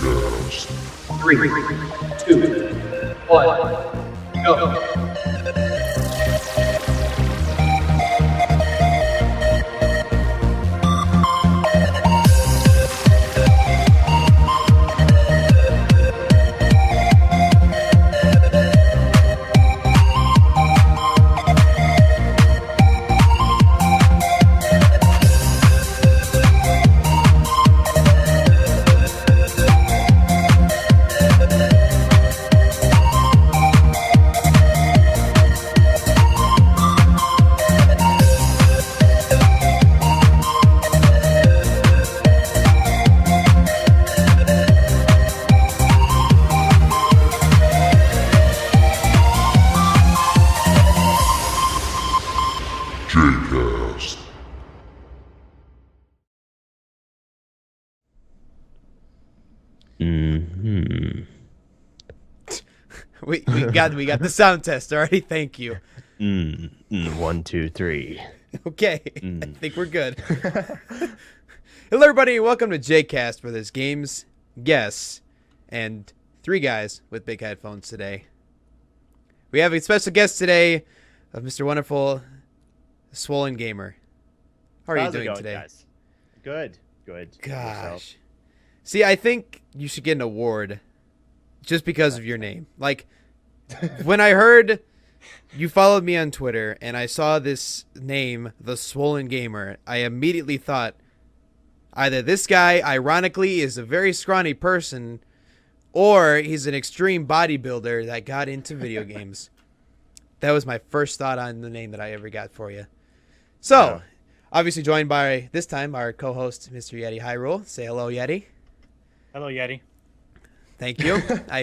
JayCast. 3, 2, 1, go. JayCast. We got the sound test already. Thank you. 1, 2, 3. Okay, I think we're good. Hello, everybody, and welcome to JayCast, where there's games, guests, and 3 guys with big headphones today. We have a special guest today of Mr. Wonderful Swollen Gamer. How are you How's it doing going, today? guys? Good. Gosh. See, I think you should get an award just because of your name. Like, when I heard you followed me on Twitter and I saw this name, The Swollen Gamer, I immediately thought either this guy, ironically, is a very scrawny person, or he's an extreme bodybuilder that got into video games. That was my first thought on the name that I ever got for you. So, obviously joined by, this time, our co-host, Mr. Yeti Hyrule. Say hello, Yeti. Hello, Yeti. Thank you. I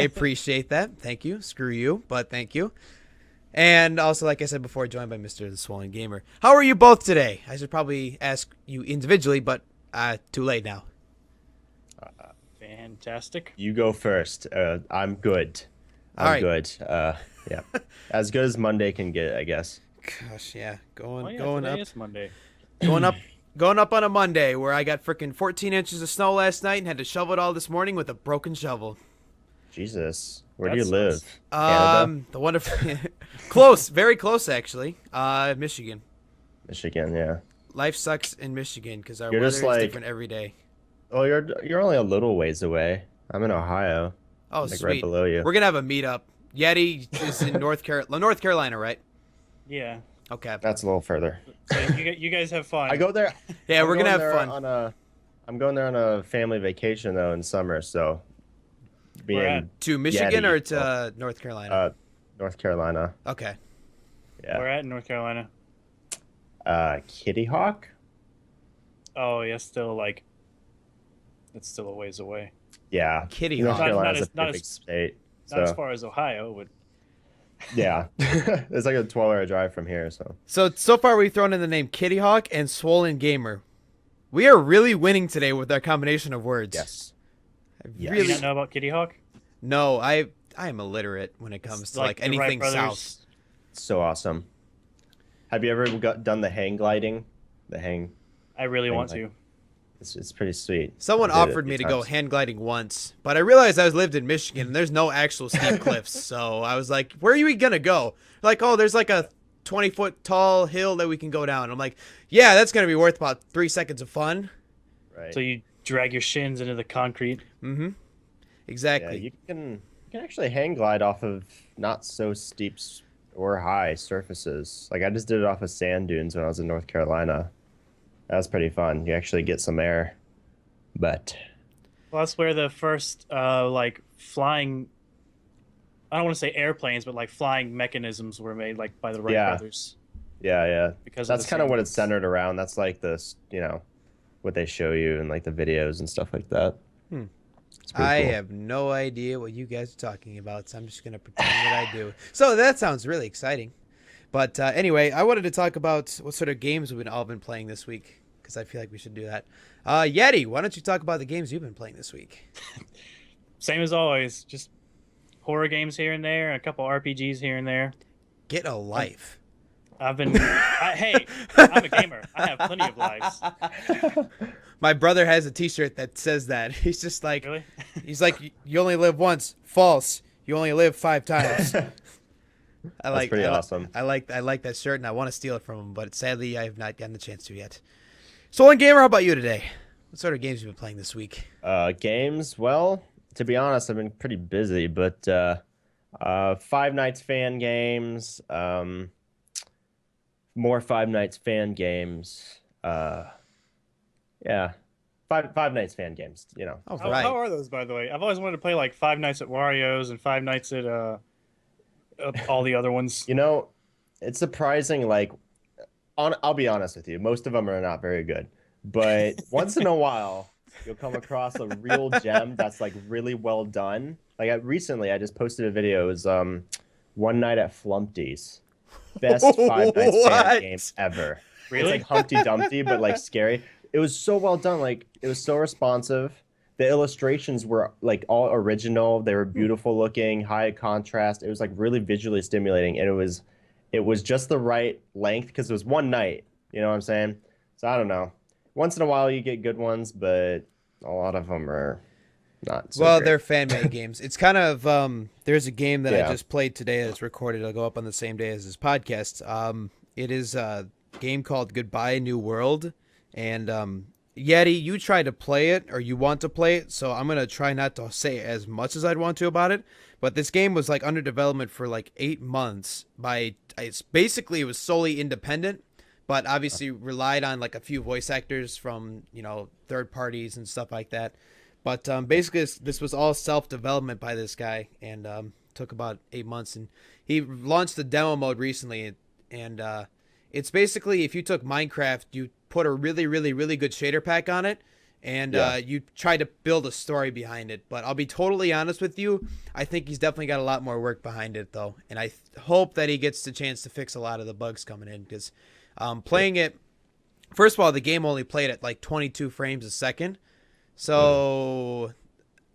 appreciate that. Thank you. Screw you, but thank you. And also, like I said before, joined by Mr. The Swollen Gamer. How are you both today? I should probably ask you individually, but too late now. Fantastic. You go first. I'm good. All right. Good. Yeah. As good as Monday can get, I guess. Gosh, yeah. Going today up. is Monday. Going up on a Monday where I got freaking 14 inches of snow last night and had to shovel it all this morning with a broken shovel. Jesus. Where That do you live? sucks. Canada? The wonderful, close, very close actually. Michigan. Michigan, yeah. Life sucks in Michigan because our You're weather just is like- different every day. Oh, you're only a little ways away. I'm in Ohio. Oh, like sweet. right below you. We're gonna have a meetup. Yeti is in North Carolina, right? Yeah. Okay. That's a little further. So you guys have fun. I go there. Yeah, we're gonna have there fun. I'm going there on a family vacation though in summer, so Where at? To Michigan Yeti. or to North Carolina? North Carolina. Okay. Yeah. We're at in North Carolina. Kitty Hawk? Oh, yeah, still like, it's still a ways away. Yeah. Kitty North Hawk. Carolina's Not a as- big state. Not as So far as Ohio, but yeah. It's like a 12-hour drive from here, so. So far we've thrown in the name Kitty Hawk and Swollen Gamer. We are really winning today with our combination of words. Yes. I Yes. do you Really? not know about Kitty Hawk? No, I am illiterate when it comes It's to like the Wright anything brothers- south. So awesome. Have you ever done the hang gliding? I really Thing want like- to. It's pretty sweet. Someone I did it offered a me few to go times. hand gliding once, but I realized I lived in Michigan and there's no actual steep cliffs. So I was like, where are you gonna go? Like, oh, there's like a 20-foot tall hill that we can go down. I'm like, yeah, that's gonna be worth about 3 seconds of fun. Right. So you drag your shins into the concrete. Mm-hmm. Yeah, Exactly. you can actually hang glide off of not so steep or high surfaces. Like I just did it off of sand dunes when I was in North Carolina. That was pretty fun. You actually get some air. But Well, that's where the first like flying. I don't want to say airplanes, but like flying mechanisms were made, like by the Wright Yeah. brothers. yeah. Because of That's the kind of what it's sand centered around. That's like this, what they show you in like the videos and stuff like that. Hmm. It's pretty I cool. have no idea what you guys are talking about, so I'm just going to pretend that I do. So that sounds really exciting. But anyway, I wanted to talk about what sort of games we've all been playing this week, because I feel like we should do that. Yeti, why don't you talk about the games you've been playing this week? Same as always, just horror games here and there, and a couple RPGs here and there. Get a life. I've been. Hey, I'm a gamer. I have plenty of lives. My brother has a T-shirt that says that. He's just like, Really? He's like, you only live once. False. You only live 5 times. That's pretty awesome. I like that shirt, and I want to steal it from him, but sadly, I have not gotten the chance to yet. Stolen Gamer, how about you today? What sort of games have you been playing this week? Games, well, to be honest, I've been pretty busy, but Five Nights fan games, more Five Nights fan games. Yeah, Five Nights fan games, you know. Oh, How, right. how are those, by the way? I've always wanted to play like Five Nights at Wario's and Five Nights at all the other ones. You know, it's surprising, like, I'll be honest with you, most of them are not very good. But once in a while, you'll come across a real gem that's like really well done. Like recently, I just posted a video. It was One Night at Flumpty's. Best Five Nights fan game ever. Really? It's like Humpty Dumpty, but like scary. It was so well done. Like it was so responsive. The illustrations were like all original. They were beautiful looking, high contrast. It was like really visually stimulating, and it was just the right length because it was one night. You know what I'm saying? So I don't know. Once in a while you get good ones, but a lot of them are not so Well, great. they're fan-made games. It's kind of there's a game that I Yeah. just played today that's recorded. It'll go up on the same day as this podcast. It is a game called Goodbye New World, and Yeti, you try to play it or you want to play it, so I'm gonna try not to say as much as I'd want to about it. But this game was like under development for like 8 months. It was solely independent, but obviously relied on like a few voice actors from third parties and stuff like that. But basically, this was all self-development by this guy, and took about 8 months. And he launched the demo mode recently, and it's basically if you took Minecraft, you put a really, really, really good shader pack on it, and you try to build a story behind it. But I'll be totally honest with you, I think he's definitely got a lot more work behind it, though. And I hope that he gets the chance to fix a lot of the bugs coming in, because playing it, first of all, the game only played at like 22 frames a second. So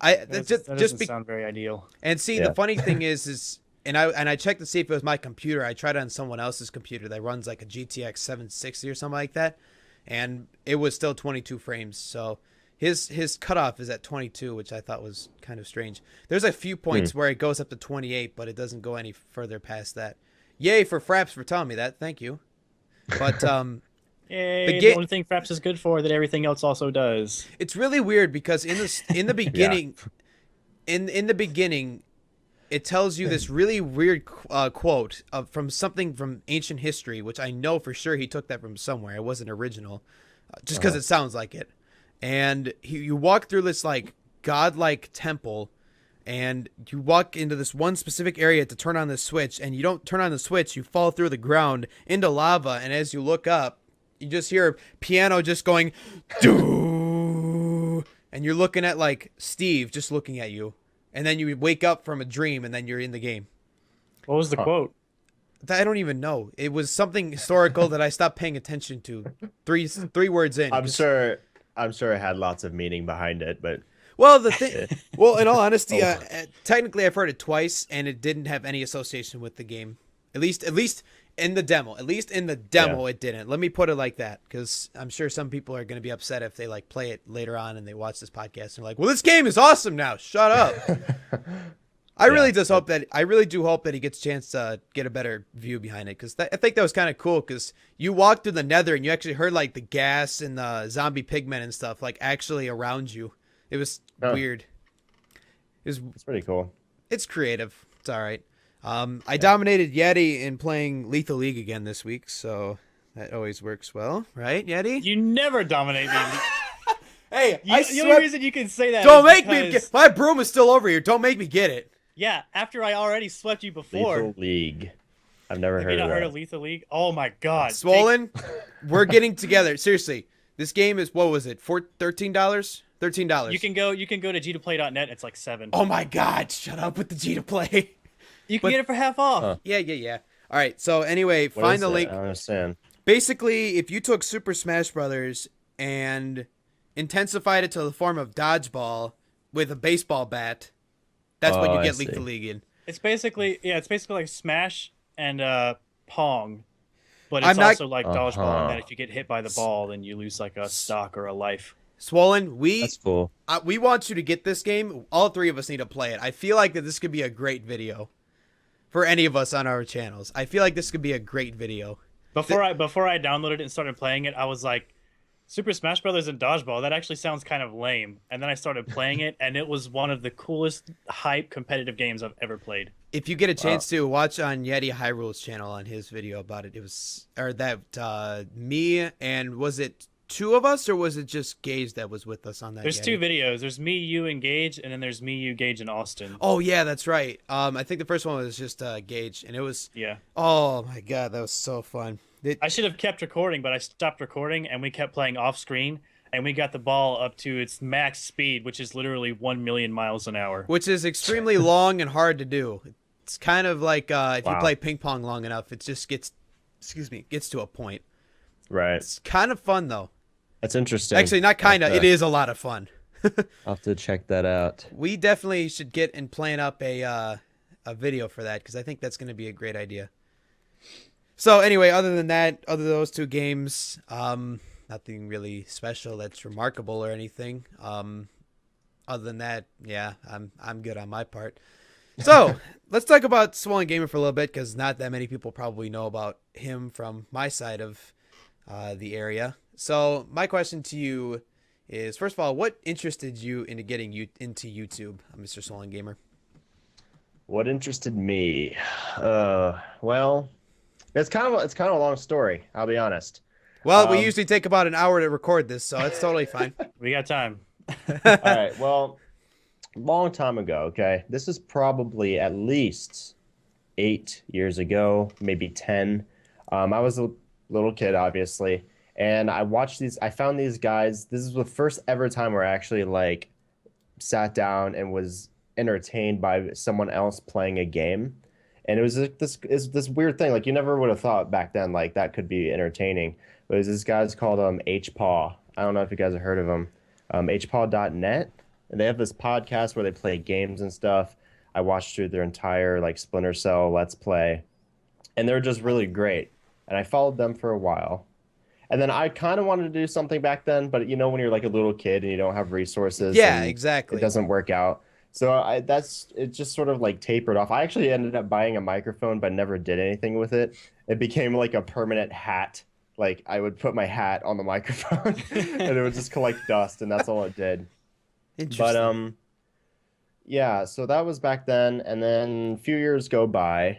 That doesn't sound very ideal. and see, the funny thing is I checked to see if it was my computer. I tried it on someone else's computer that runs like a GTX 760 or something like that, and it was still 22 frames. So his cutoff is at 22, which I thought was kind of strange. There's a few points where it goes up to 28, but it doesn't go any further past that. Yay for Fraps for telling me that. Thank you. But Yay, the only thing Fraps is good for that everything else also does. it's really weird because in the beginning, in the beginning, it tells you this really weird quote from something from ancient history, which I know for sure he took that from somewhere. It wasn't original, just because it sounds like it. And you walk through this like godlike temple, and you walk into this one specific area to turn on the switch, and you don't turn on the switch, you fall through the ground into lava, and as you look up, you just hear a piano just going, doo, and you're looking at like Steve just looking at you. And then you wake up from a dream, and then you're in the game. What was the quote? I don't even know. It was something historical that I stopped paying attention to. Three words in. I'm sure it had lots of meaning behind it, but Well, in all honesty, technically I've heard it twice, and it didn't have any association with the game. At least in the demo. At least in the demo, it didn't. Let me put it like that, because I'm sure some people are going to be upset if they like play it later on and they watch this podcast and they're like, "Well, this game is awesome now. Shut up." I really do hope that he gets a chance to get a better view behind it, because I think that was kind of cool, because you walked through the Nether and you actually heard like the gas and the zombie pigmen and stuff like actually around you. It was weird. It's pretty cool. It's creative. It's all right. I dominated Yeti in playing Lethal League again this week, so that always works well, right, Yeti? You never dominate me. Hey, The only reason you can say that Don't is make me because- my broom is still over here. Don't make me get it. Yeah, after I already swept you before. Lethal League. I've never Have you heard not of heard that. of Lethal League? Oh my god. Swollen, we're getting together. Seriously, this game is, what was it? $13? $13. You can go to g2play.net. It's like $7. Oh my God! Shut up with the G to play. You can get it for half off. Yeah. All right. So anyway, What find is the it? link. I don't understand. Basically, if you took Super Smash Brothers and intensified it to the form of dodgeball with a baseball bat, that's what you I get see. Lethal League in. It's basically like Smash and Pong, but I'm it's not- also like dodgeball, and that if you get hit by the ball, then you lose like a stock or a life. Swollen, That's cool. we want you to get this game. All three of us need to play it. I feel like that this could be a great video for any of us on our channels. I feel like this could be a great video. Before I downloaded it and started playing it, I was like, Super Smash Brothers and Dodgeball, that actually sounds kind of lame. And then I started playing it, and it was one of the coolest hype competitive games I've ever played. If you get a chance to watch on Yeti Hyrule's channel on his video about it, it was me and was it two of us or was it just Gage that was with us on that? There's Yeti? two videos. There's me, you, and Gage, and then there's me, you, Gage, and Austin. Oh yeah, that's right. I think the first one was just Gage, and it was Yeah. Oh my god, that was so fun. I should have kept recording, but I stopped recording, and we kept playing off screen, and we got the ball up to its max speed, which is literally 1 million miles an hour. Which is extremely long and hard to do. It's kind of like if you Wow. play ping pong long enough, it just gets to a point. Right. It's kind of fun though. That's interesting. Actually, not kind of. Okay. It is a lot of fun. I'll have to check that out. We definitely should get and plan up a video for that because I think that's going to be a great idea. So anyway, other than those two games, nothing really special that's remarkable or anything. Other than that, yeah, I'm good on my part. So let's talk about Swollen Gamer for a little bit because not that many people probably know about him from my side of the area. So my question to you is, first of all, what interested you into getting into YouTube, Mr. Swollen Gamer? What interested me? Well, it's kind of a long story. I'll be honest. Well, we usually take about an hour to record this, so it's totally fine. We got time. All right. Well, long time ago. Okay, this is probably at least 8 years ago, maybe 10. I was a little kid, obviously, and I watched these. I found these guys. This is the first ever time where I actually like sat down and was entertained by someone else playing a game. And it was this weird thing. Like you never would have thought back then like that could be entertaining. But it was this guy's called HPaw. I don't know if you guys have heard of him. HPaw.net. And they have this podcast where they play games and stuff. I watched through their entire like Splinter Cell Let's Play. And they're just really great. And I followed them for a while. And then I kind of wanted to do something back then, but you know when you're like a little kid and you don't have resources. Yeah, and exactly. It doesn't work out. So it just sort of like tapered off. I actually ended up buying a microphone, but never did anything with it. It became like a permanent hat. Like I would put my hat on the microphone and it would just collect dust, and that's all it did. Interesting. But yeah, so that was back then, and then a few years go by,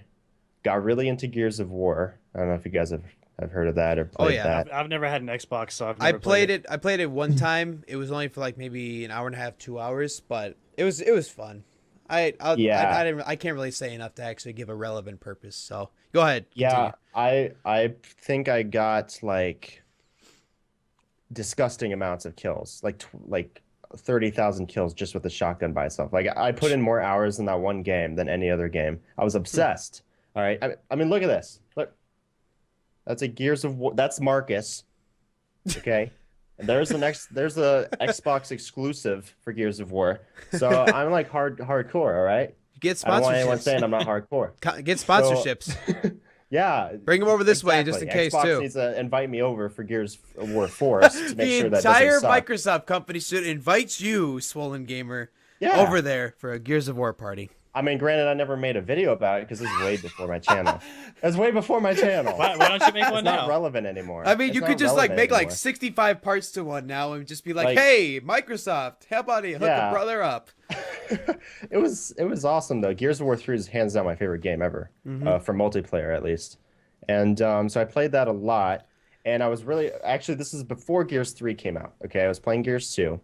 got really into Gears of War. I don't know if you guys have heard of that or played that. I've never had an Xbox, so I've I never played it. I played it one time. It was only for like maybe an hour and a half, 2 hours, but it was fun. I can't really say enough to actually give a relevant purpose. So go ahead. Yeah, Continue. I think I got like disgusting amounts of kills, like 30,000 kills just with the shotgun by itself. Like I put in more hours in that one game than any other game. I was obsessed. All right, I mean, look at this. Look, that's a Gears of War. That's Marcus. Okay. And there's the Xbox exclusive for Gears of War. So I'm like hardcore, all right? Get I don't want anyone sponsorships. saying I'm not hardcore. Get sponsorships. Yeah. Bring them over this way just in case Xbox too. needs to invite me over for Gears of War Force to make The sure that entire doesn't suck. Microsoft company should invite you, Swollen Gamer, Yeah. over there for a Gears of War party. I mean, granted, I never made a video about it because this is way before my channel. It's way before my channel. Why don't you make one It's not now? relevant anymore. I mean, It's you not could just like relevant make like anymore. 65 parts to one now and just be like, Like- hey, Microsoft, how about you hook Yeah. a brother up? It was awesome though. Gears of War 3 is hands down my favorite game ever, for multiplayer at least. And so I played that a lot, and I was really actually this is before Gears 3 came out. Okay, I was playing Gears 2,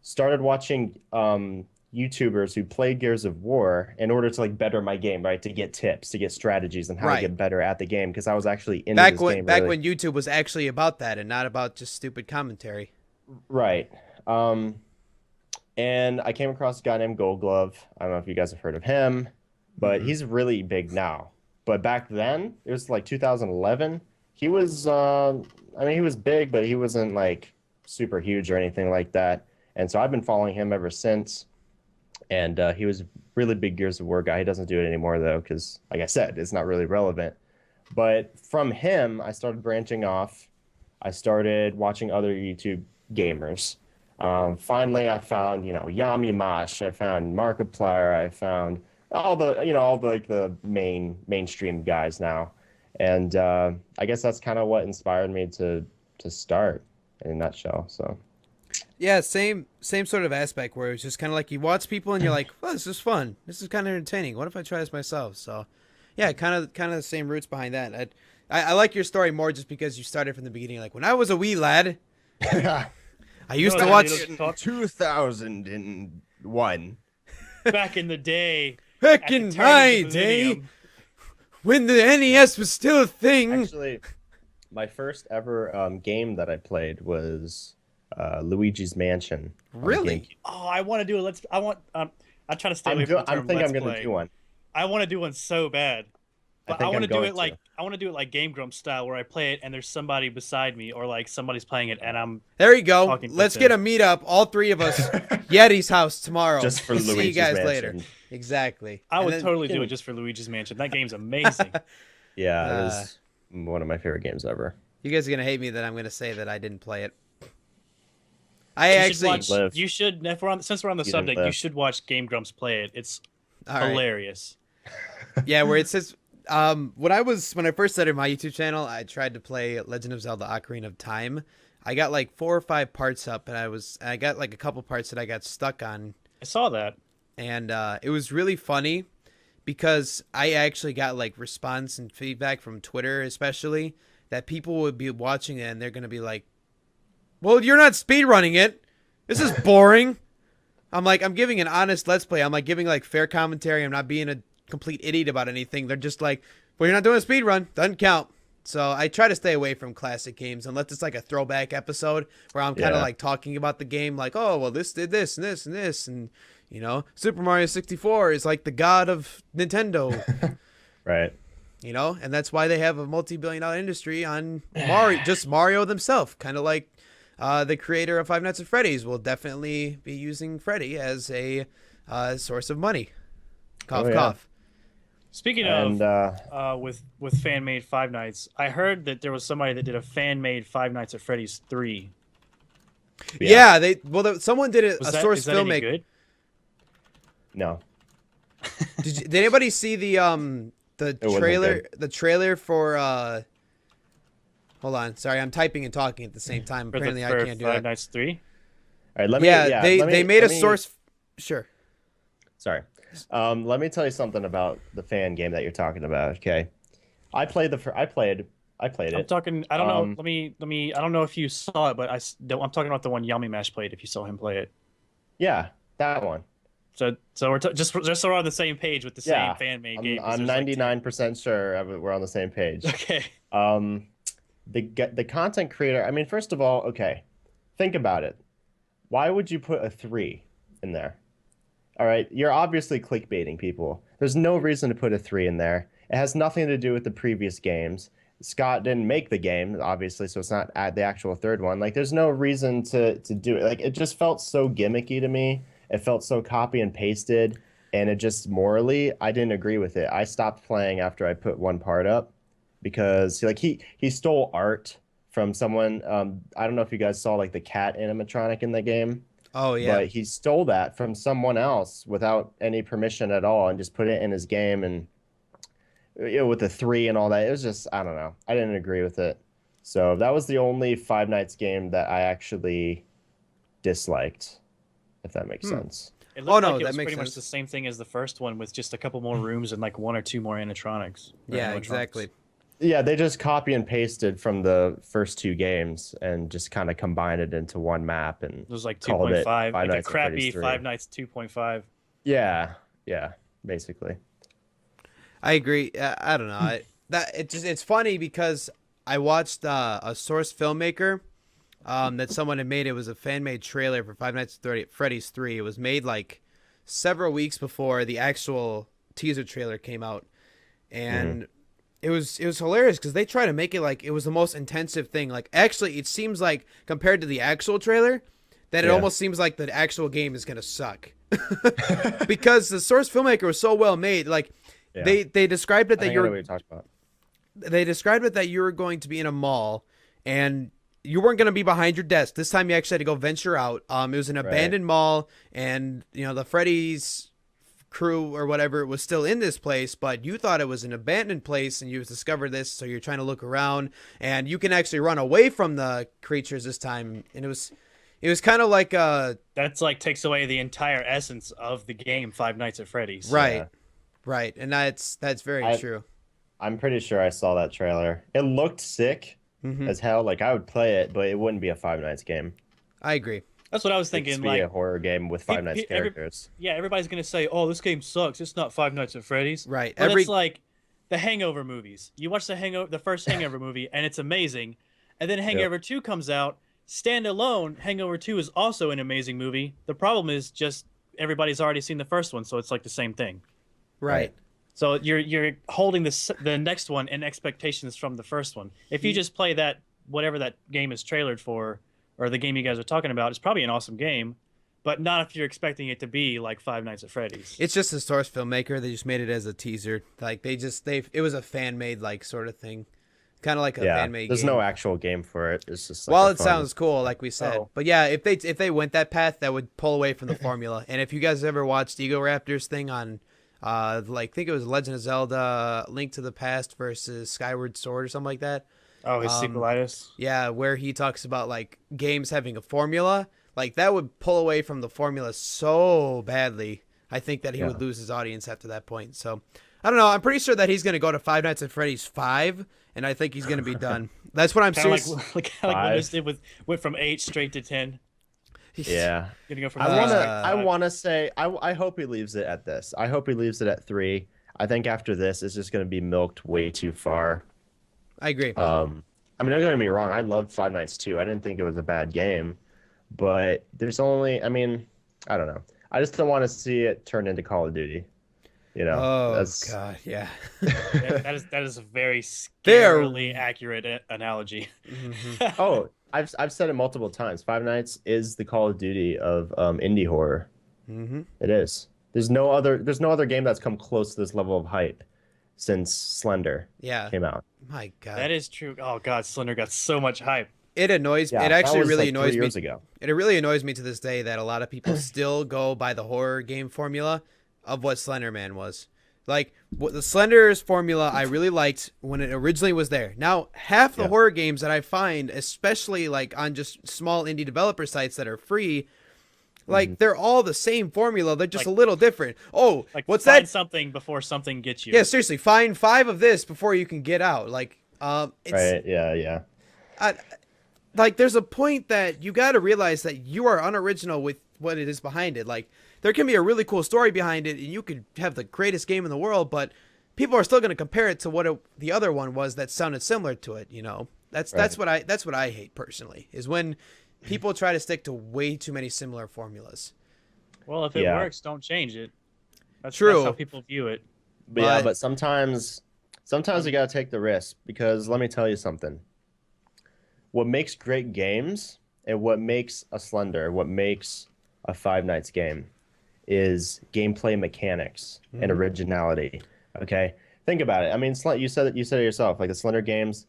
started watching YouTubers who played Gears of War in order to like better my game, right? To get tips, to get strategies, and how Right. to get better at the game because I was actually into Back this when game. back really. when YouTube was actually about that and not about just stupid commentary. Right. And I came across a guy named Gold Glove. I don't know if you guys have heard of him, but he's really big now. But back then, it was like 2011. He was, I mean, he was big, but he wasn't like super huge or anything like that. And so I've been following him ever since. And he was a really big Gears of War guy. He doesn't do it anymore, though, because, like I said, it's not really relevant. But from him, I started branching off. I started watching other YouTube gamers. Finally, I found, Yami Mosh, I found Markiplier, I found all the like the mainstream guys now, and I guess that's kind of what inspired me to start in a nutshell. So Yeah, same sort of aspect where it's just kind of like you watch people and you're like, well, this is fun. This is kind of entertaining. What if I try this myself? So, yeah, kind of the same roots behind that. I like your story more just because you started from the beginning. Like when I was a wee lad, I used to watch 2001. Back in the day. back at the in turn of my the day millennium. when the NES was still a thing. Actually, my first ever game that I played was Luigi's Mansion. on Really? GameCube. Oh, I want to do it. I try to stay away from the I term think let's I'm gonna play. do one. I want to do one so bad. But I think want I'm to do going it like I want to do it like Game Grumps style, where I play it and there's somebody beside me, or like somebody's playing it and I'm. There you go. Talking with Let's them. get a meetup, all three of us, Yeti's house tomorrow. Just for See you Luigi's guys Mansion. later. Exactly. I And would then- totally do it just for Luigi's Mansion. That game's amazing. Yeah, it was one of my favorite games ever. You guys are gonna hate me that I'm gonna say that I didn't play it. I You actually. should watch. live. You should. Since we're on the You didn't subject, you live. should watch Game Grumps play it. It's All right. hilarious. Yeah, where it says when I first started my YouTube channel, I tried to play Legend of Zelda: Ocarina of Time. I got like 4 or 5 parts up, and I got like a couple parts that I got stuck on, I saw that. and it was really funny because I actually got like response and feedback from Twitter, especially that people would be watching it and they're gonna be like, "Well, you're not speedrunning it. This is boring." I'm like, I'm giving an honest let's play. I'm like giving like fair commentary. I'm not being a complete idiot about anything. They're just like, well, you're not doing a speed run. Doesn't count. So I try to stay away from classic games unless it's like a throwback episode where I'm kind of Yeah. like talking about the game, like, oh, well, this did this and this and this, and Super Mario 64 is like the god of Nintendo. Right. And that's why they have a multi-billion-dollar industry on Mario, just Mario themselves. Kind of like the creator of Five Nights at Freddy's will definitely be using Freddy as a source of money. Cough, Oh, yeah. cough. Speaking And of with fan made Five Nights, I heard that there was somebody that did a fan made Five Nights at Freddy's 3. Yeah, someone did it. Was A that, source is that any filmmaker. good? no. Did anybody see the wasn't trailer? good. The trailer for Hold on, sorry, I'm typing and talking at the same time. For Apparently, for I can't do Five that. Nights 3? All right, let me. Yeah, they made a let me- source. Sure. Sorry. Let me tell you something about the fan game that you're talking about. Okay, I played it. I'm talking. I don't know. Um, Let me. I don't know if you saw it, but I'm talking about the one Yami Mash played. If you saw him play it, Yeah, that one. so we're just so we're on the same page with the Yeah, same fan made game. 'cause I'm there's like 99% sure we're on the same page. two. Okay. The content creator. I mean, first of all, okay, think about it. Why would you put a 3 in there? All right, you're obviously clickbaiting people. There's no reason to put a 3 in there. It has nothing to do with the previous games. Scott didn't make the game, obviously, so it's not the actual third one. Like, there's no reason to do it. Like, it just felt so gimmicky to me. It felt so copy and pasted, and it just morally, I didn't agree with it. I stopped playing after I put one part up because, like, he stole art from someone. I don't know if you guys saw like the cat animatronic in the game. Oh yeah. But he stole that from someone else without any permission at all and just put it in his game, and with the 3 and all that. It was just, I don't know. I didn't agree with it. So that was the only Five Nights game that I actually disliked, if that makes sense. It Oh, looked no, like it that was makes pretty much sense. the same thing as the first one, with just a couple more rooms and like 1 or 2 more animatronics. or Yeah, animatronics. exactly. Yeah, they just copy and pasted from the first 2 games and just kind of combined it into one map. And It was like called it 2.5, Five like a Nights at Freddy's crappy 3. Five Nights 2.5. yeah, basically. I agree. I don't know. It's funny because I watched a source filmmaker that someone had made. It was a fan made trailer for Five Nights at Freddy's 3. It was made like several weeks before the actual teaser trailer came out, and it was hilarious because they try to make it like it was the most intensive thing. Like, actually, it seems like compared to the actual trailer, that it Yeah. almost seems like the actual game is gonna suck because the source filmmaker was so well made. Like, Yeah. they described it I that think I know what you're talking about. they described it that you were going to be in a mall and you weren't going to be behind your desk. This time you actually had to go venture out. It was an abandoned mall, and the Freddy's crew or whatever was still in this place, but you thought it was an abandoned place, and you discovered this, so you're trying to look around, and you can actually run away from the creatures this time. And it was kind of like that's like takes away the entire essence of the game Five Nights at Freddy's. Right, right, and that's very true. I'm pretty sure I saw that trailer. It looked sick as hell. Like, I would play it, but it wouldn't be a Five Nights game. I agree. That's what I was thinking. It'd be a horror game with Five Nights characters. Everybody's gonna say, "Oh, this game sucks. It's not Five Nights at Freddy's." Right. But it's like the Hangover movies. You watch the first Hangover movie, and it's amazing. And then Hangover 2 comes out. Standalone, Hangover 2 is also an amazing movie. The problem is just everybody's already seen the first one, so it's like the same thing. Right. So you're holding the next one in expectations from the first one. If you just play that, whatever that game is trailered for, or the game you guys are talking about, it's probably an awesome game, but not if you're expecting it to be like Five Nights at Freddy's. It's just a source filmmaker. They just made it as a teaser. Like it was a fan made like sort of thing, kind of like a fan made. There's game. No actual game for it. It's just like well, it sounds cool, like we said. Oh. But yeah, if they went that path, that would pull away from the formula. And if you guys ever watched Ego Raptor's thing on, I think it was Legend of Zelda: Link to the Past versus Skyward Sword or something like that. Oh, his sequelitis. Yeah, where he talks about like games having a formula, like that would pull away from the formula so badly. I think that he would lose his audience after that point. So I don't know. I'm pretty sure that he's going to go to Five Nights at Freddy's 5, and I think he's going to be done. That's what I'm serious. Like when this did went from 8 straight to 10. Yeah. Gonna go from I want to say I hope he leaves it at this. I hope he leaves it at 3. I think after this, it's just going to be milked way too far. I agree. I mean, don't get me wrong. I loved Five Nights 2. I didn't think it was a bad game, but there's only. I mean, I don't know. I just don't want to see it turn into Call of Duty. Oh God, yeah. that is a very scarily accurate analogy. Mm-hmm. Oh, I've said it multiple times. Five Nights is the Call of Duty of indie horror. Mm-hmm. It is. There's no other game that's come close to this level of hype since Slender came out. My God, that is true. Oh God, Slender got so much hype. It annoys me. Yeah, it actually that was really like annoys 3 me. years ago. It really annoys me to this day that a lot of people still go by the horror game formula of what Slender Man was. Like the Slender's formula, I really liked when it originally was there. Now, half the horror games that I find, especially like on just small indie developer sites that are free, like they're all the same formula. They're just a little different. Oh, like what's find that? Something before something gets you. Yeah, seriously, find 5 of this before you can get out. Like, it's, right? Yeah. Like, there's a point that you got to realize that you are unoriginal with what it is behind it. Like, there can be a really cool story behind it, and you could have the greatest game in the world, but people are still going to compare it to what the other one was that sounded similar to it. That's what I hate personally, is when people try to stick to way too many similar formulas. Well, if it works, don't change it. That's true. That's how people view it. But sometimes you gotta take the risk, because let me tell you something. What makes great games and what makes a Slender, what makes a Five Nights game, is gameplay mechanics and originality. Okay, think about it. I mean, you said it yourself. Like the Slender games,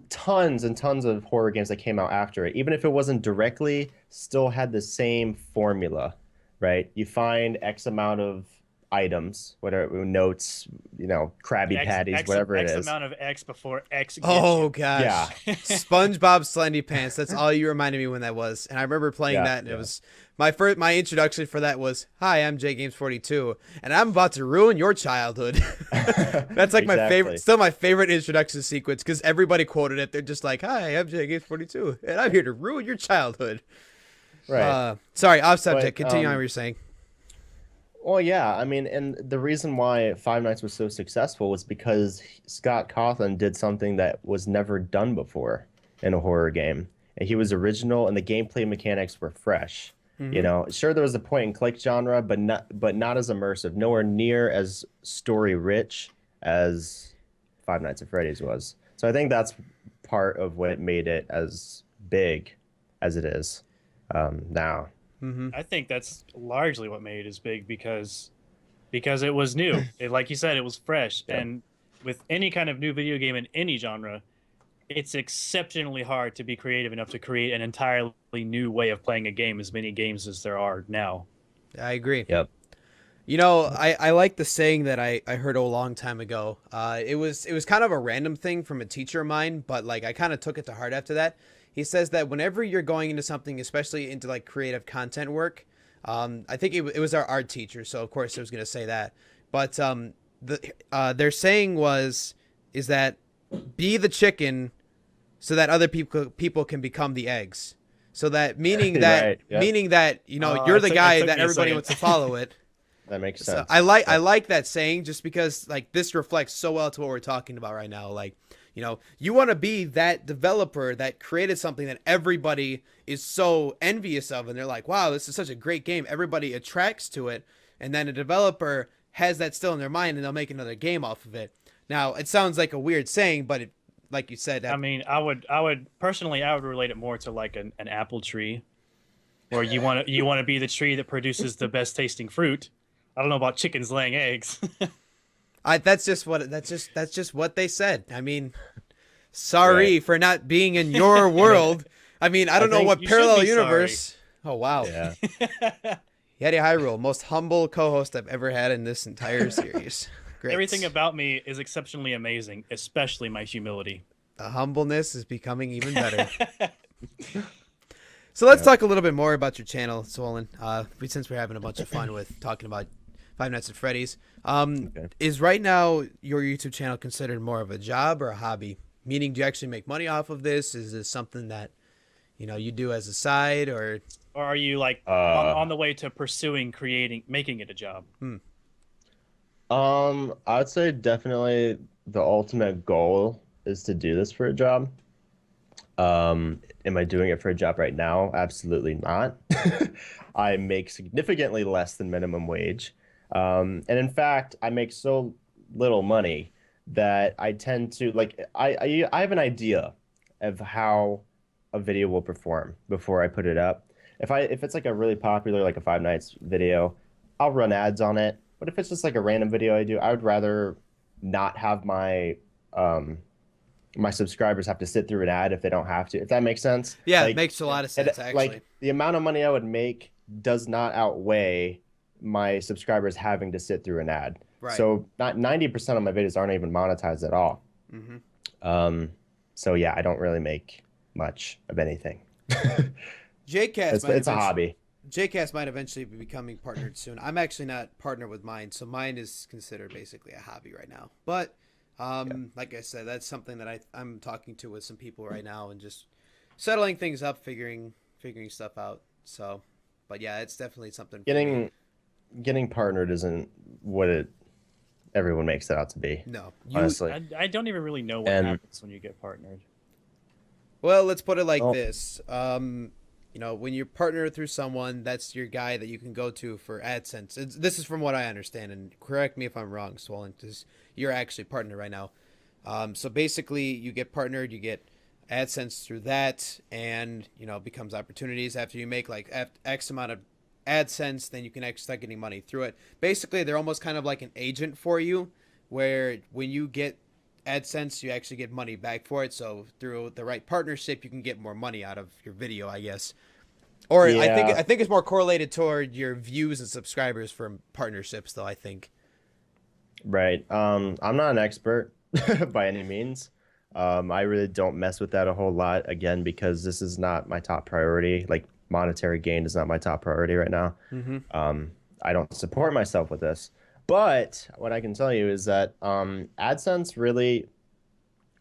tons and tons of horror games that came out after it, even if it wasn't directly, still had the same formula, right? You find X amount of items, whatever, notes, Krabby Patties, whatever it is. X amount of X before X gets Oh you. gosh, Yeah. SpongeBob Slendy Pants. That's all you reminded me when that was, and I remember playing that, and it was my introduction for that was, "Hi, I'm JGames42, and I'm about to ruin your childhood." That's like my favorite, still my favorite introduction sequence, because everybody quoted it. They're just like, "Hi, I'm JGames42, and I'm here to ruin your childhood." Right. Sorry, off subject. Continue on what you're saying. Well, yeah, I mean, and the reason why Five Nights was so successful was because Scott Cawthon did something that was never done before in a horror game. And he was original, and the gameplay mechanics were fresh. Sure, there was a point and click genre, but not as immersive, nowhere near as story rich as Five Nights at Freddy's was. So I think that's part of what made it as big as it is now. I think that's largely what made it as big, because it was new. Like you said, it was fresh. And with any kind of new video game in any genre, it's exceptionally hard to be creative enough to create an entirely new way of playing a game, as many games as there are now. I agree. Yep. You know, I like the saying that I heard a long time ago. It was kind of a random thing from a teacher of mine, but like I kind of took it to heart after that. He says that whenever you're going into something, especially into like creative content work, I think it was our art teacher, so of course I was gonna say that. But their saying is that be the chicken so that other people can become the eggs. So that meaning that Right, yep. meaning that you know Oh, you're the it guy took that me a everybody second. wants to follow it. That makes So sense. I like that saying just because like this reflects so well to what we're talking about right now. Like, you know, you want to be that developer that created something that everybody is so envious of, and they're like, "Wow, this is such a great game." Everybody attracts to it, and then a developer has that still in their mind, and they'll make another game off of it. Now, it sounds like a weird saying, but like you said, I mean, I would personally, I would relate it more to like an apple tree, where you want to be the tree that produces the best tasting fruit. I don't know about chickens laying eggs. that's just what they said. I mean, sorry for not being in your world. I mean, I don't know think what you should parallel be universe. Oh wow. Yeah. Yeti Hyrule, most humble co-host I've ever had in this entire series. Great. Everything about me is exceptionally amazing, especially my humility. The humbleness is becoming even better. So let's talk a little bit more about your channel, Swollen. Since we're having a bunch of fun with talking about Five Nights at Freddy's. Is right now your YouTube channel considered more of a job or a hobby? Meaning, do you actually make money off of this? Is this something that you do as a side, or Or are you like on the way to pursuing making it a job? I would say definitely the ultimate goal is to do this for a job. Am I doing it for a job right now? Absolutely not. I make significantly less than minimum wage. And in fact, I make so little money that I tend to like I have an idea of how a video will perform before I put it up. If it's like a really popular like a Five Nights video, I'll run ads on it. But if it's just like a random video I do, I would rather not have my subscribers have to sit through an ad if they don't have to. If that makes sense. yeah, Like, it makes a lot of sense actually. like the amount of money I would make does not outweigh my subscribers having to sit through an ad. Right. So not 90% of my videos aren't even monetized at all. So yeah, I don't really make much of anything. JayCast It's a hobby. JayCast might eventually be becoming partnered soon. I'm actually not partnered with mine, so mine is considered basically a hobby right now. But like I said, that's something that I'm talking to with some people right now and just settling things up, figuring stuff out. So, but yeah, it's definitely something. Getting partnered isn't what everyone makes it out to be. No, honestly. I don't even really know what And- happens when you get partnered. Well, let's put it like Oh. this. When you're partnered through someone, that's your guy that you can go to for AdSense. This is from what I understand, and correct me if I'm wrong, Swollen, because you're actually partnered right now. So basically, you get partnered, you get AdSense through that, and becomes opportunities after you make like X amount of AdSense, then you can actually start getting money through it. Basically, they're almost kind of like an agent for you, where when you get AdSense, you actually get money back for it. So through the right partnership, you can get more money out of your video, I guess. Or Yeah. I think it's more correlated toward your views and subscribers from partnerships, though. I think. Right. I'm not an expert by any means. I really don't mess with that a whole lot, again, because this is not my top priority. Like monetary gain is not my top priority right now. I don't support myself with this. But what I can tell you is that AdSense really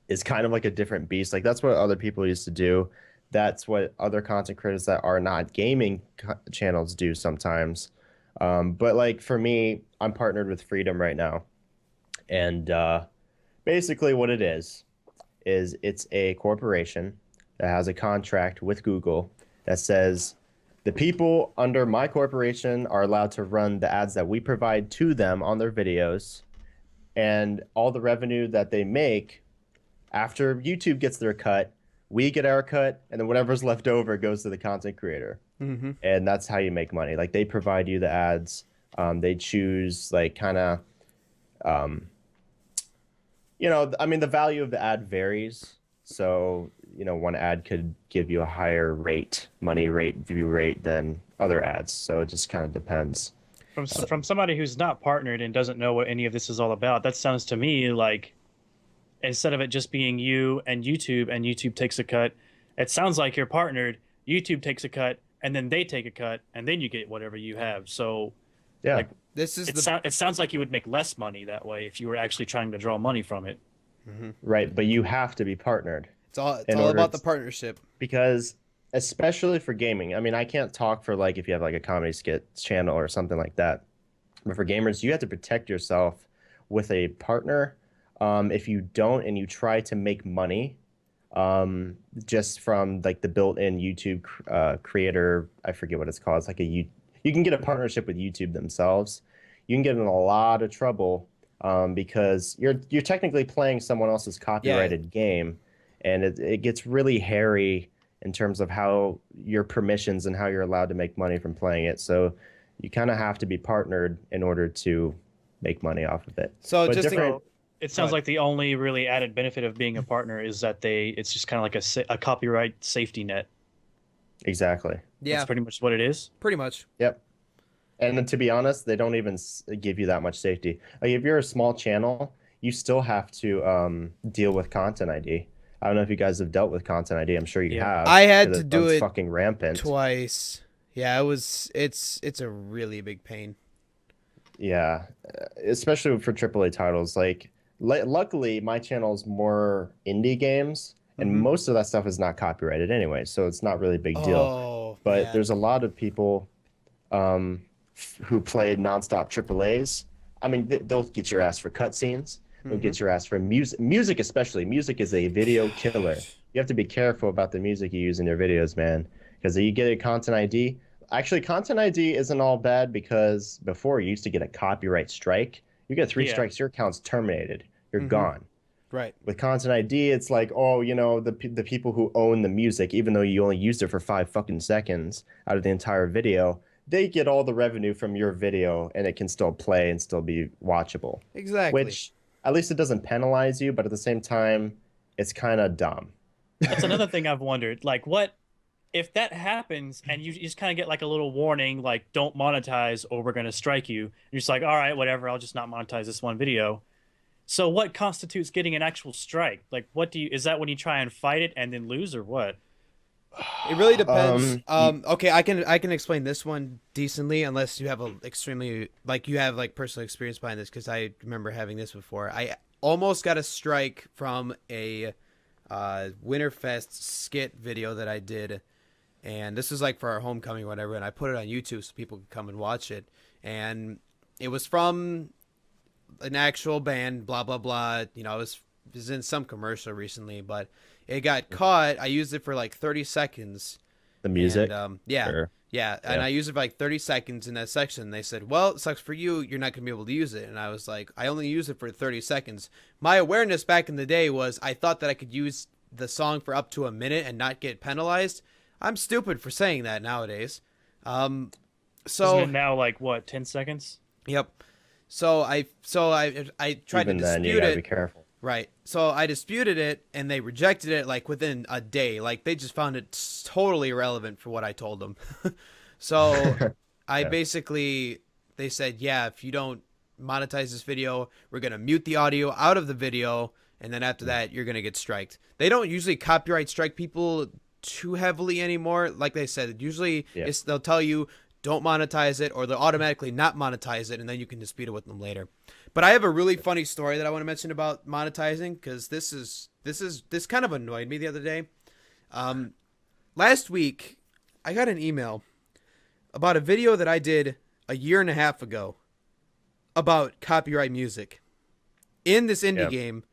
is kind of like a different beast. Like that's what other people used to do. That's what other content creators that are not gaming channels do sometimes. But like for me, I'm partnered with Freedom right now. And basically what it is it's a corporation that has a contract with Google that says the people under my corporation are allowed to run the ads that we provide to them on their videos, and all the revenue that they make after YouTube gets their cut, we get our cut, and then whatever's left over goes to the content creator. And that's how you make money. Like they provide you the ads. They choose like kind of, I mean, the value of the ad varies So, one ad could give you a higher money rate, view rate than other ads. So it just kind of depends. From somebody who's not partnered and doesn't know what any of this is all about, that sounds to me like instead of it just being you and YouTube takes a cut, it sounds like you're partnered. YouTube takes a cut, and then they take a cut, and then you get whatever you have. So, Yeah. like, This is it sounds like you would make less money that way if you were actually trying to draw money from it. Right. But you have to be partnered. It's all in order about the to- partnership. Because especially for gaming, I mean, I can't talk for like if you have like a comedy skit channel or something like that. But for gamers, you have to protect yourself with a partner. If you don't and you try to make money just from like the built-in YouTube creator, I forget what it's called. It's like you can get a partnership with YouTube themselves. You can get in a lot of trouble because you're technically playing someone else's copyrighted game, and it gets really hairy in terms of how your permissions and how you're allowed to make money from playing it. So you kind of have to be partnered in order to make money off of it. So But just different- It sounds like the only really added benefit of being a partner is that it's just kind of like a copyright safety net. Exactly. yeah, That's pretty much what it is. pretty much. Yep. And then to be honest, they don't even give you that much safety. Like if you're a small channel, you still have to deal with Content ID. I don't know if you guys have dealt with Content ID. I'm sure you Yeah. have. I had 'cause to do it's it fucking rampant. Twice. Yeah, it's a really big pain. Yeah, especially for AAA titles. Like, luckily, my channel is more indie games, and Mhm. most of that stuff is not copyrighted anyway, so it's not really a big deal. Oh, But man. there's a lot of people who play nonstop AAAs. I mean, they'll get your ass for cutscenes. They'll get your ass for music. Music, especially. Music is a video killer. You have to be careful about the music you use in your videos, man. Because you get a Content ID. Actually, Content ID isn't all bad because before you used to get a copyright strike. You get 3 Yeah. strikes, your account's terminated. You're Mhm. gone. Right. With Content ID, it's like, oh, the people who own the music, even though you only used it for 5 fucking seconds out of the entire video, they get all the revenue from your video, and it can still play and still be watchable. Exactly. Which, at least it doesn't penalize you, but at the same time, it's kind of dumb. That's another thing I've wondered. Like, what if that happens and you just kind of get like a little warning, like, don't monetize or we're going to strike you? And you're just like, all right, whatever, I'll just not monetize this one video. So what constitutes getting an actual strike? Like, is that when you try and fight it and then lose, or what? It really depends. Um, Okay, I can explain this one decently, unless you have you have personal experience behind this, because I remember having this before. I almost got a strike from a Winterfest skit video that I did, and this was like for our homecoming or whatever, and I put it on YouTube so people could come and watch it, and it was from an actual band, blah blah blah. It was in some commercial recently, but it got caught. I used it for like 30 seconds. The music. And, Sure. yeah, and Yeah. I used it for like 30 seconds in that section. They said, well, it sucks for you. You're not going to be able to use it. And I was like, I only use it for 30 seconds. My awareness back in the day was I thought that I could use the song for up to a minute and not get penalized. I'm stupid for saying that nowadays. Isn't So, it now like what, 10 seconds? yep. So I tried Even to then, you dispute gotta it. be careful. Right. So I disputed it, and they rejected it like within a day. Like they just found it totally irrelevant for what I told them. So I basically, they said, yeah, if you don't monetize this video, we're going to mute the audio out of the video. And then after that, you're going to get striked. They don't usually copyright strike people too heavily anymore. Like they said, usually they'll tell you, don't monetize it, or they'll automatically not monetize it, and then you can dispute it with them later. But I have a really funny story that I want to mention about monetizing, because this kind of annoyed me the other day. Last week, I got an email about a video that I did a year and a half ago about copyright music in this indie game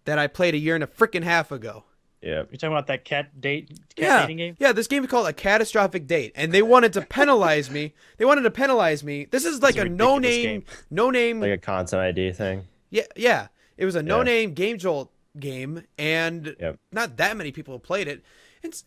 that I played a year and a freaking half ago. Yeah. You're talking about that cat dating game? Yeah, this game is called A Catastrophic Date, and they wanted to penalize me. This is like It's a a ridiculous no-name. Like a Content ID thing. Yeah. It was a no-name Game Jolt game, and not that many people played it.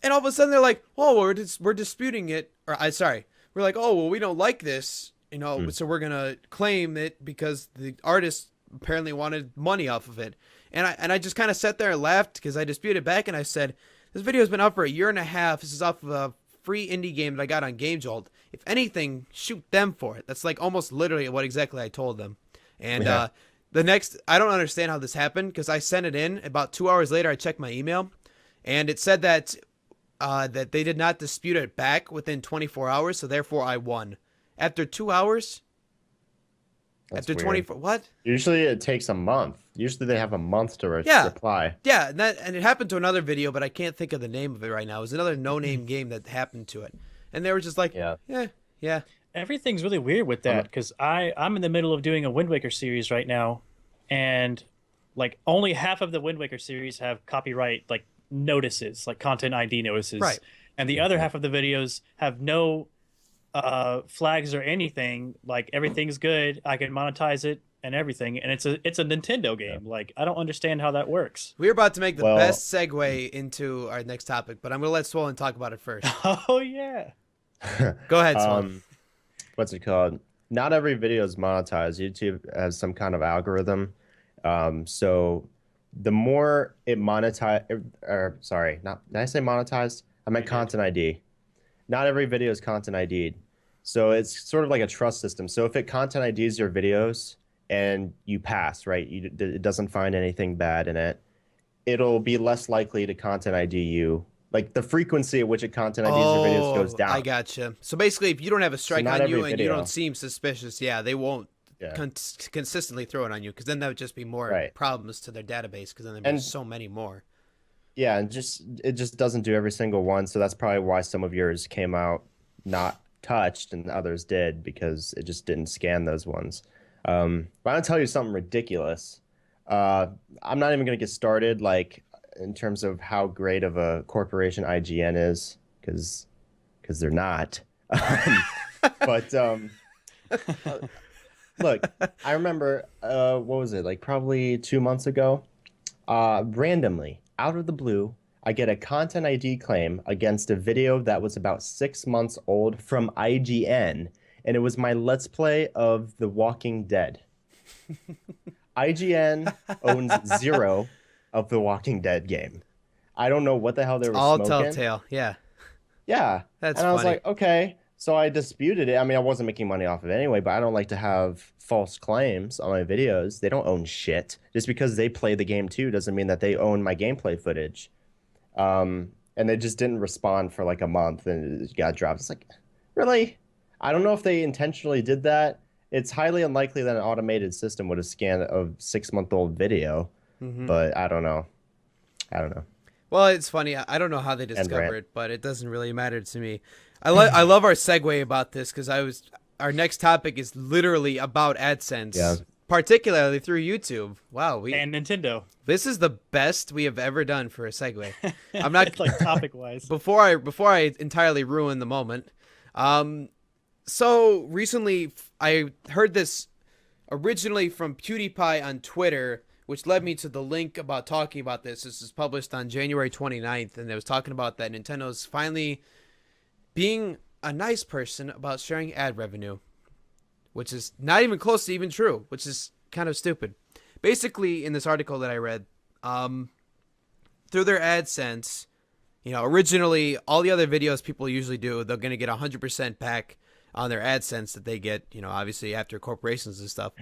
And all of a sudden they're like, "Oh, we're disputing it." Or we're like, "Oh, well, we don't like this, so we're gonna claim it because the artist apparently wanted money off of it." And I just kind of sat there and laughed because I disputed back and I said, this video has been up for a year and a half. This is off of a free indie game that I got on GameJolt. If anything, shoot them for it. That's like almost literally what exactly I told them. And the next, I don't understand how this happened because I sent it in. About 2 hours later, I checked my email, and it said that that they did not dispute it back within 24 hours, so therefore I won. After 2 hours? That's after weird. 24, what? Usually it takes a month. Usually they have a month to reply. Yeah, and it happened to another video, but I can't think of the name of it right now. It was another no-name game that happened to it. And they were just like, yeah. Everything's really weird with that because I'm in the middle of doing a Wind Waker series right now, and like only half of the Wind Waker series have copyright like notices, like content ID notices, Right. And the other half of the videos have no flags or anything. Like everything's good, I can monetize it and everything, and it's a Nintendo game. Like I don't understand how that works. We're about to make the best segue into our next topic, but I'm going to let Swollen talk about it first. Oh yeah. Go ahead, Swollen. What's it called? Not every video is monetized. YouTube has some kind of algorithm. So the more it sorry, did I say monetized? I meant content ID. Not every video is content ID'd. So it's sort of like a trust system. So if it content IDs your videos and you pass, right? It doesn't find anything bad in it. It'll be less likely to content ID you. Like the frequency at which it content IDs your videos goes down. I gotcha. So basically, if you don't have a strike on you and you don't seem suspicious, they won't consistently throw it on you because then that would just be more problems to their database because then there's so many more. Yeah, and it just doesn't do every single one. So that's probably why some of yours came out not touched and others did because it just didn't scan those ones. But I'm gonna tell you something ridiculous. I'm not even gonna get started like in terms of how great of a corporation IGN is because they're not. But look, I remember what was it like probably 2 months ago, randomly out of the blue, I get a content ID claim against a video that was about 6 months old from IGN, and it was my Let's Play of The Walking Dead. IGN owns 0 of The Walking Dead game. I don't know what the hell they were all smoking. Telltale, yeah. Yeah. That's and I was funny. like, okay. So I disputed it. I mean, I wasn't making money off of it anyway, but I don't like to have false claims on my videos. They don't own shit. Just because they play the game too doesn't mean that they own my gameplay footage. And they just didn't respond for like a month and it got dropped. It's like, really? I don't know if they intentionally did that. It's highly unlikely that an automated system would have scanned a 6-month-old video, but I don't know. Well, it's funny. I don't know how they discover it, but it doesn't really matter to me. I love our segue about this because our next topic is literally about AdSense, particularly through YouTube. Wow, and Nintendo. This is the best we have ever done for a segue. I'm not like topic wise. Before I entirely ruin the moment. So recently I heard this originally from PewDiePie on Twitter, which led me to the link about talking about this. This is published on January 29th, and it was talking about that Nintendo's finally being a nice person about sharing ad revenue, which is not even close to even true, which is kind of stupid. Basically, in this article that I read, through their AdSense, originally all the other videos people usually do, they're going to get 100% back on their AdSense that they get, obviously after corporations and stuff.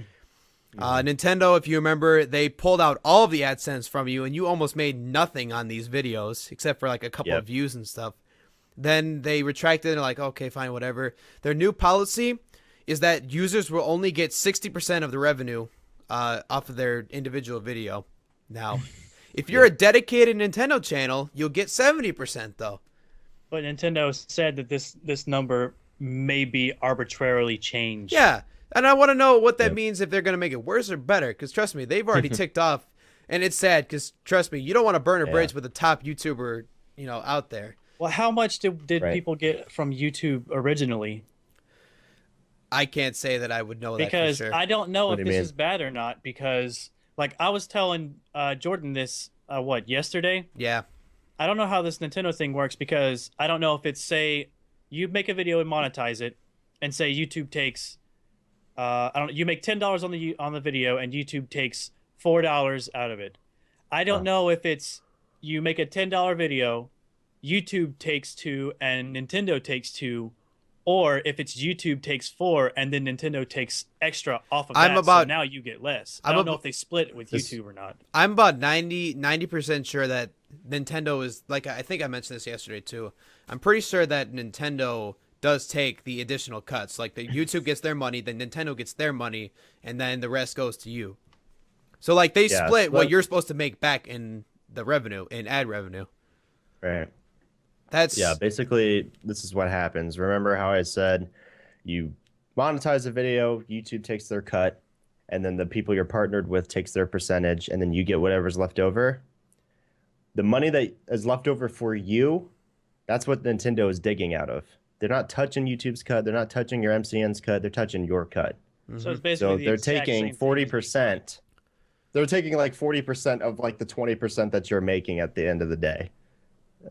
Nintendo, if you remember, they pulled out all of the AdSense from you, and you almost made nothing on these videos except for like a couple of views and stuff. Then they retracted and like, okay, fine, whatever. Their new policy is that users will only get 60% of the revenue off of their individual video. Now, if you're a dedicated Nintendo channel, you'll get 70% though. But Nintendo said that this number may be arbitrarily changed. Yeah. And I want to know what that means, if they're going to make it worse or better. Because trust me, they've already ticked off. And it's sad because, trust me, you don't want to burn a bridge with a top YouTuber, out there. Well, how much did people get from YouTube originally? I can't say that I would know that because for sure. I don't know if this is bad or not. Because, like, I was telling Jordan this, yesterday? Yeah. I don't know how this Nintendo thing works because I don't know if it's, say, you make a video and monetize it, and say YouTube takes... you make $10 on the video and YouTube takes $4 out of it. I don't know if it's you make a $10 video, YouTube takes 2 and Nintendo takes 2, or if it's YouTube takes 4 and then Nintendo takes extra off of that, so now you get less. I don't know if they split with YouTube or not. I'm about 90% sure that Nintendo is, like, I think I mentioned this yesterday too. I'm pretty sure that Nintendo does take the additional cuts. Like, the YouTube gets their money, then Nintendo gets their money, and then the rest goes to you. So, like, they split what you're supposed to make back in the revenue, in ad revenue. Right. That's basically, this is what happens. Remember how I said you monetize a video, YouTube takes their cut, and then the people you're partnered with takes their percentage, and then you get whatever's left over. The money that is left over for you, that's what Nintendo is digging out of. They're not touching YouTube's cut. They're not touching your MCN's cut. They're touching your cut. So it's basically they're taking 40%. They're taking like 40% of like the 20% that you're making at the end of the day.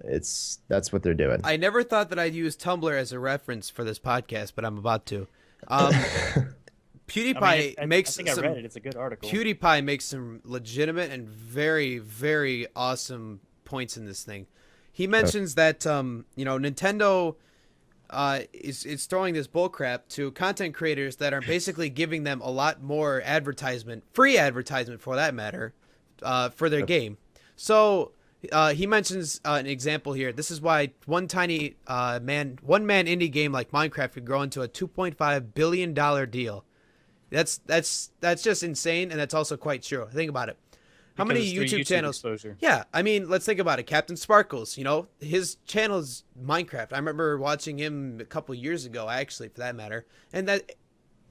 That's what they're doing. I never thought that I'd use Tumblr as a reference for this podcast, but I'm about to. PewDiePie makes I think I read it. It's a good article. PewDiePie makes some legitimate and very, very awesome points in this thing. He mentions that Nintendo is throwing this bullcrap to content creators that are basically giving them a lot more advertisement, free advertisement for that matter, for their game. So he mentions an example here. This is why one man indie game like Minecraft could grow into a $2.5 billion deal. That's just insane, and that's also quite true. Think about it. How many YouTube channels? Exposure. Yeah, I mean, let's think about it. Captain Sparkles, his channel's Minecraft. I remember watching him a couple years ago, actually, for that matter, and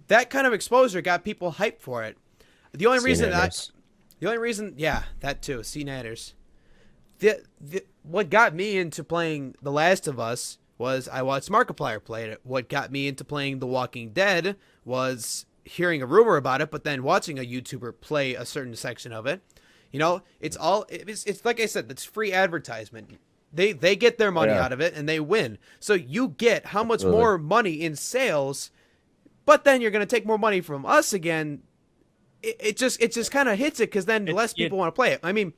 that kind of exposure got people hyped for it. The only reason, yeah, that too, C-Natters. What got me into playing The Last of Us was I watched Markiplier play it. What got me into playing The Walking Dead was hearing a rumor about it, but then watching a YouTuber play a certain section of it. It's like I said, it's free advertisement. They get their money out of it and they win. So you get how much more money in sales, but then you're going to take more money from us again. It just kind of hits it because then less people want to play it. I mean,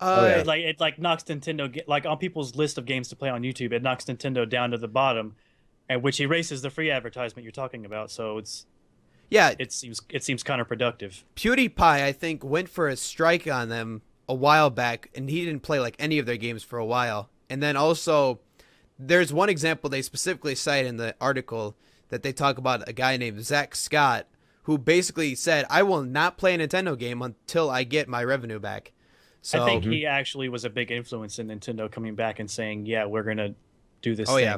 it knocks Nintendo, like on people's list of games to play on YouTube, it knocks Nintendo down to the bottom, and which erases the free advertisement you're talking about. So it seems counterproductive. PewDiePie, I think, went for a strike on them a while back, and he didn't play like any of their games for a while. And then also, there's one example they specifically cite in the article that they talk about a guy named Zach Scott, who basically said, "I will not play a Nintendo game until I get my revenue back." So I think he actually was a big influence in Nintendo coming back and saying, "Yeah, we're gonna do this thing." Yeah.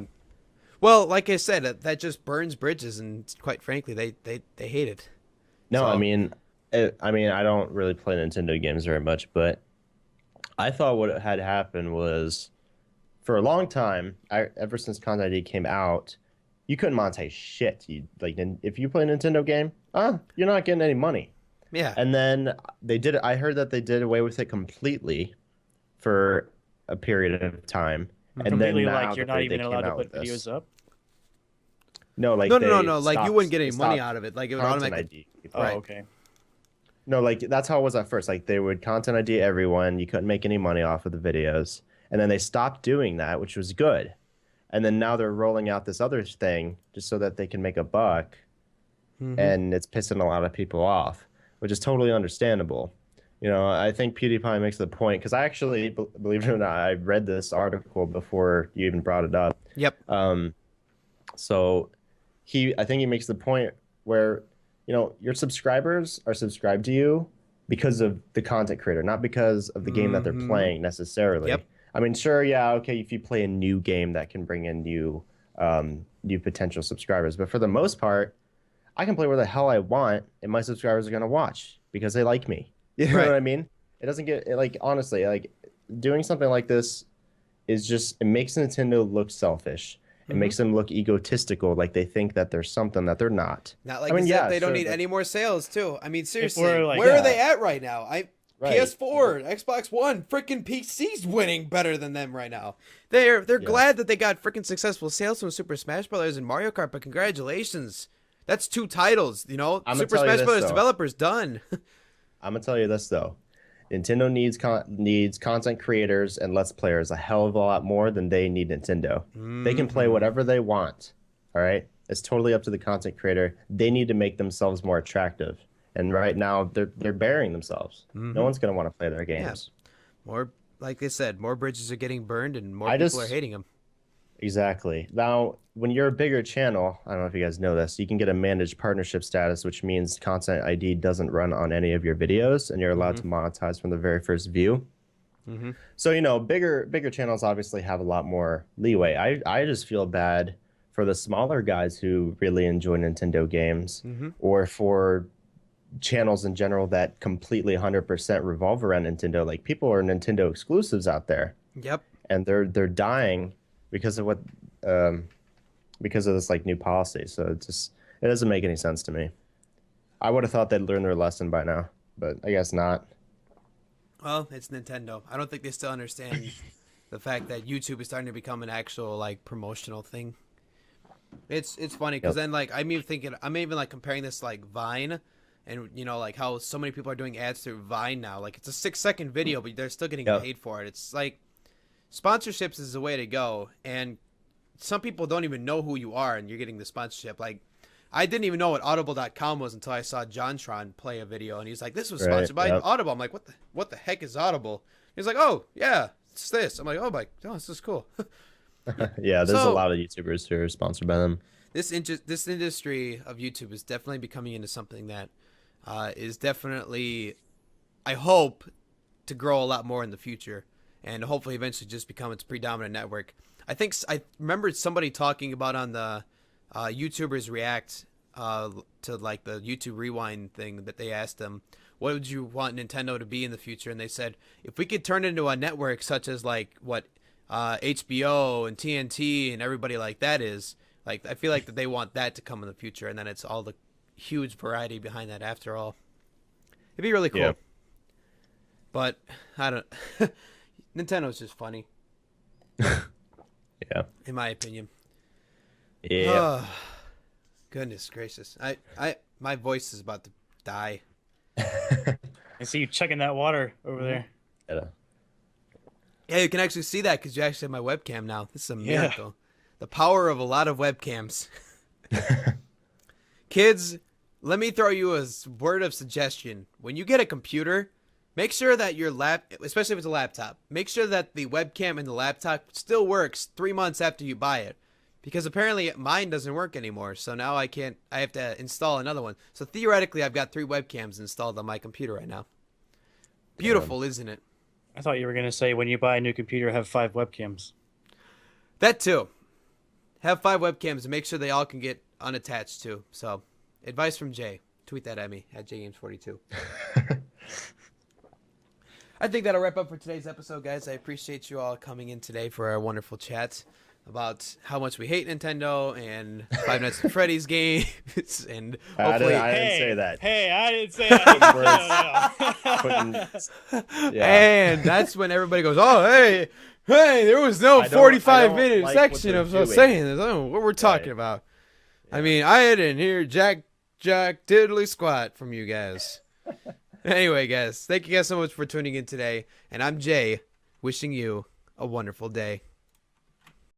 Well, like I said, that just burns bridges, and quite frankly, they hate it. No, I mean, I don't really play Nintendo games very much, but I thought what had happened was, for a long time, ever since Content ID came out, you couldn't monetize shit. If you play a Nintendo game, you're not getting any money. Yeah. And then I heard that they did away with it completely for a period of time. And completely, then like you're not even allowed to put videos up. No, like no. Like you wouldn't get any money out of it. Like it would automatically. Oh, okay. No, like that's how it was at first. Like they would content ID everyone. You couldn't make any money off of the videos, and then they stopped doing that, which was good. And then now they're rolling out this other thing just so that they can make a buck, and it's pissing a lot of people off, which is totally understandable. I think PewDiePie makes the point, because I actually, believe it or not, I read this article before you even brought it up. Yep. So I think he makes the point where, your subscribers are subscribed to you because of the content creator, not because of the game that they're playing necessarily. Yep. I mean, sure, yeah, okay, if you play a new game that can bring in new potential subscribers, but for the most part, I can play where the hell I want, and my subscribers are going to watch because they like me. You know what I mean? It doesn't get, honestly, doing something like this it makes Nintendo look selfish. It makes them look egotistical, like they think that there's something that they're not. Not like they don't need any more sales, too. I mean, seriously, like, where are they at right now? PS4, Xbox One, freaking PC's winning better than them right now. They're glad that they got freaking successful sales from Super Smash Brothers and Mario Kart, but congratulations. That's 2 titles, Super Smash Brothers developers done. I'm going to tell you this, though. Nintendo needs content creators and Let's Players a hell of a lot more than they need Nintendo. They can play whatever they want. All right, it's totally up to the content creator. They need to make themselves more attractive. And right now, they're burying themselves. No one's gonna want to play their games. Yeah. More, like they said, more bridges are getting burned, and more people are hating them. Exactly. Now, when you're a bigger channel, I don't know if you guys know this, you can get a managed partnership status, which means Content ID doesn't run on any of your videos, and you're allowed to monetize from the very first view. So, you know, bigger channels obviously have a lot more leeway. I just feel bad for the smaller guys who really enjoy Nintendo games, or for channels in general that completely 100% revolve around Nintendo. Like, people are Nintendo exclusives out there. Yep. And they're dying because of what because of this like new policy. So it doesn't make any sense to me. I would have thought they'd learn their lesson by now, but I guess not. Well, it's Nintendo. I don't think they still understand the fact that YouTube is starting to become an actual like promotional thing. It's funny because then like I'm even like comparing this like Vine, and you know like how so many people are doing ads through Vine now. Like, it's a 6-second video, but they're still getting paid for it. It's like, sponsorships is the way to go, and some people don't even know who you are, and you're getting the sponsorship. Like, I didn't even know what Audible.com was until I saw JonTron play a video, and he's like, "This was sponsored by Audible." I'm like, "What the heck is Audible?" He's like, "Oh yeah, it's this." I'm like, "Oh this is cool." Yeah, there's a lot of YouTubers who are sponsored by them. This industry of YouTube is definitely becoming into something that is definitely, I hope, to grow a lot more in the future, and hopefully eventually just become its predominant network. I remembered somebody talking about on the YouTubers React to like the YouTube Rewind thing, that they asked them, what would you want Nintendo to be in the future? And they said, if we could turn it into a network such as like what HBO and TNT and everybody like that is, like, I feel like that they want that to come in the future, and then it's all the huge variety behind that after all. It'd be really cool. Yeah. But I don't Nintendo's just funny. Yeah. In my opinion. Yeah. Oh, goodness gracious. My voice is about to die. I see you chugging that water over there. Yeah, you can actually see that because you actually have my webcam now. This is a miracle. The power of a lot of webcams. Kids, let me throw you a word of suggestion. When you get a computer, make sure that your especially if it's a laptop, make sure that the webcam in the laptop still works 3 months after you buy it. Because apparently mine doesn't work anymore, so now I have to install another one. So theoretically, I've got 3 webcams installed on my computer right now. Beautiful, isn't it? I thought you were going to say when you buy a new computer, have 5 webcams. That too. Have 5 webcams and make sure they all can get unattached too. So, advice from Jay. Tweet that at me, at JGames42. I think that'll wrap up for today's episode, guys. I appreciate you all coming in today for our wonderful chat about how much we hate Nintendo and Five Nights at Freddy's games, and hopefully I didn't say that. Hey, I didn't say that. And that's when everybody goes, "Oh, hey, there was no 45-minute like section of us saying this. I don't know what we're talking about." Yeah. I mean, I didn't hear jack diddly squat from you guys. Anyway, guys, thank you guys so much for tuning in today, and I'm Jay, wishing you a wonderful day.